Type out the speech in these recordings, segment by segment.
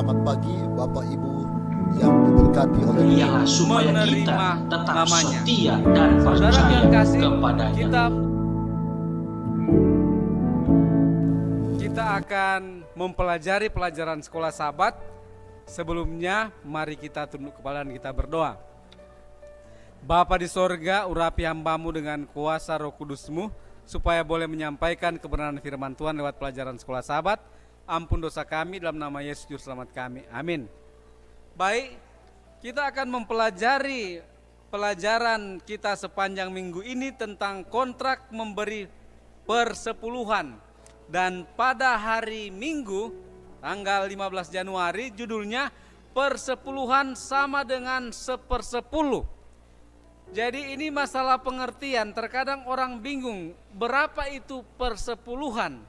Selamat pagi Bapak Ibu yang diberkati oleh Ialah supaya kita tetap namanya. setia dan Saudara percaya yang kasih, kepadanya. kita akan mempelajari pelajaran sekolah Sabat. Sebelumnya mari kita tunduk kepala dan kita berdoa. Bapa di sorga, urapi hamba-Mu dengan kuasa Roh Kudus-Mu supaya boleh menyampaikan kebenaran firman Tuhan lewat pelajaran sekolah Sabat. Ampun dosa kami dalam nama Yesus Juru Selamat kami. Amin. Baik, kita akan mempelajari pelajaran kita sepanjang minggu ini tentang kontrak memberi persepuluhan. Dan pada hari Minggu tanggal 15 Januari judulnya persepuluhan sama dengan sepersepuluh. Jadi ini masalah pengertian, terkadang orang bingung berapa itu persepuluhan.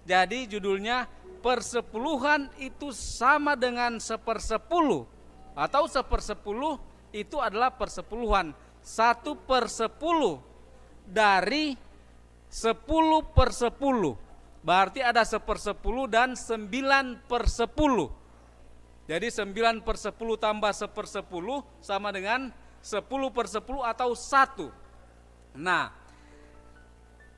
Jadi judulnya persepuluhan itu sama dengan sepersepuluh, atau sepersepuluh itu adalah persepuluhan. 1/10 dari 10/10. Berarti ada 1/10 dan 9/10. Jadi 9/10 tambah 1/10 sama dengan 10/10 atau 1. Nah,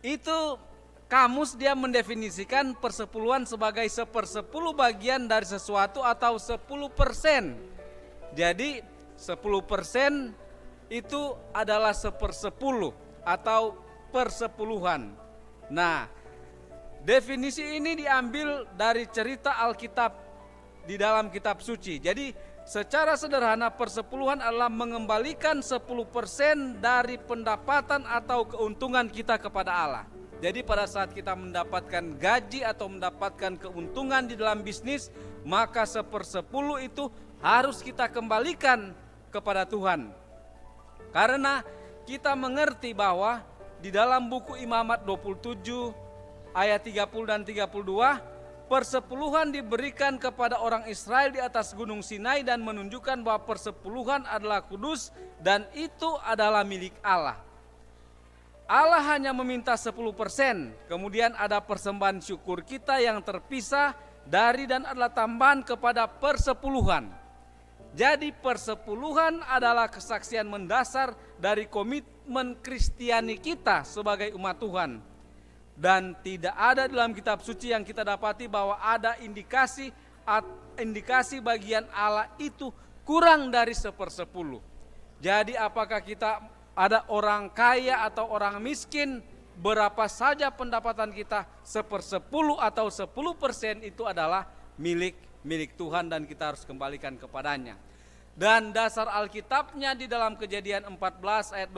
itu kamus dia mendefinisikan persepuluhan sebagai 1/10 bagian dari sesuatu atau 10%. Jadi 10% itu adalah 1/10 atau persepuluhan. Nah, definisi ini diambil dari cerita Alkitab di dalam kitab suci. Jadi secara sederhana persepuluhan adalah mengembalikan 10% dari pendapatan atau keuntungan kita kepada Allah. Jadi pada saat kita mendapatkan gaji atau mendapatkan keuntungan di dalam bisnis, maka 1/10 itu harus kita kembalikan kepada Tuhan. Karena kita mengerti bahwa di dalam buku Imamat 27 ayat 30 dan 32, persepuluhan diberikan kepada orang Israel di atas gunung Sinai dan menunjukkan bahwa persepuluhan adalah kudus dan itu adalah milik Allah. Allah hanya meminta 10%, kemudian ada persembahan syukur kita yang terpisah dari dan adalah tambahan kepada persepuluhan. Jadi persepuluhan adalah kesaksian mendasar dari komitmen Kristiani kita sebagai umat Tuhan. Dan tidak ada dalam kitab suci yang kita dapati bahwa ada indikasi bagian Allah itu kurang dari 1/10. Jadi apakah kita ada orang kaya atau orang miskin, berapa saja pendapatan kita, 1/10 atau 10% itu adalah milik Tuhan dan kita harus kembalikan kepadanya. Dan dasar Alkitabnya di dalam Kejadian 14 ayat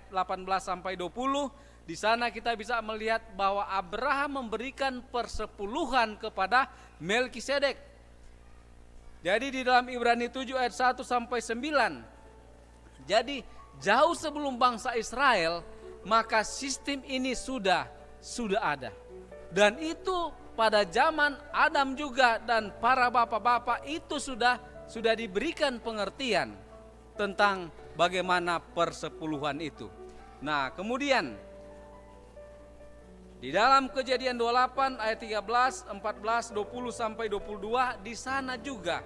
18 sampai 20, di sana kita bisa melihat bahwa Abraham memberikan persepuluhan kepada Melkisedek. Jadi di dalam Ibrani 7 ayat 1 sampai 9. Jadi jauh sebelum bangsa Israel, maka sistem ini sudah ada. Dan itu pada zaman Adam juga dan para bapak-bapak itu sudah diberikan pengertian tentang bagaimana persepuluhan itu. Nah, kemudian di dalam Kejadian 28 ayat 13, 14, 20 sampai 22, di sana juga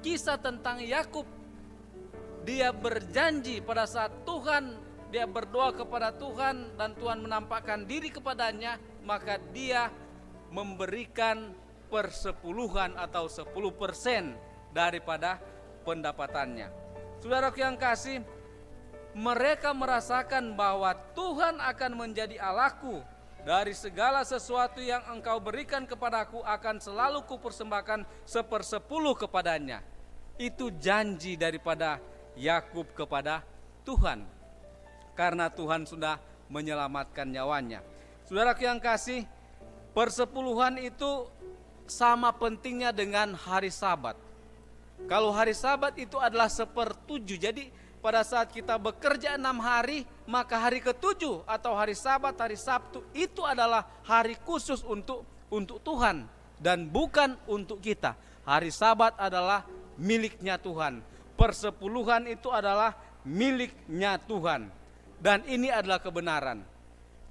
kisah tentang Yakub. Dia berjanji pada saat dia berdoa kepada Tuhan dan Tuhan menampakkan diri kepadanya, maka dia memberikan persepuluhan atau 10% daripada pendapatannya. Saudaraku yang kasih, mereka merasakan bahwa Tuhan akan menjadi Allahku. Dari segala sesuatu yang engkau berikan kepadaku akan selalu kupersembahkan 1/10 kepadanya. Itu janji daripada Yakub kepada Tuhan. Karena Tuhan sudah menyelamatkan nyawanya. Saudaraku yang kasih, persepuluhan itu sama pentingnya dengan hari Sabat. Kalau hari Sabat itu adalah 1/7, jadi pada saat kita bekerja 6 hari, maka hari ke-7 atau hari Sabat, hari Sabtu itu adalah hari khusus untuk Tuhan dan bukan untuk kita. Hari Sabat adalah miliknya Tuhan. Persepuluhan itu adalah miliknya Tuhan. Dan ini adalah kebenaran.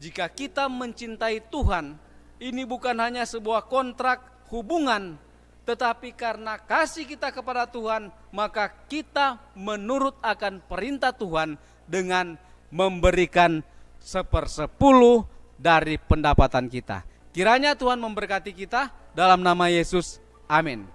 Jika kita mencintai Tuhan, ini bukan hanya sebuah kontrak hubungan, tetapi karena kasih kita kepada Tuhan, maka kita menurut akan perintah Tuhan dengan memberikan 1/10 dari pendapatan kita. Kiranya Tuhan memberkati kita dalam nama Yesus. Amin.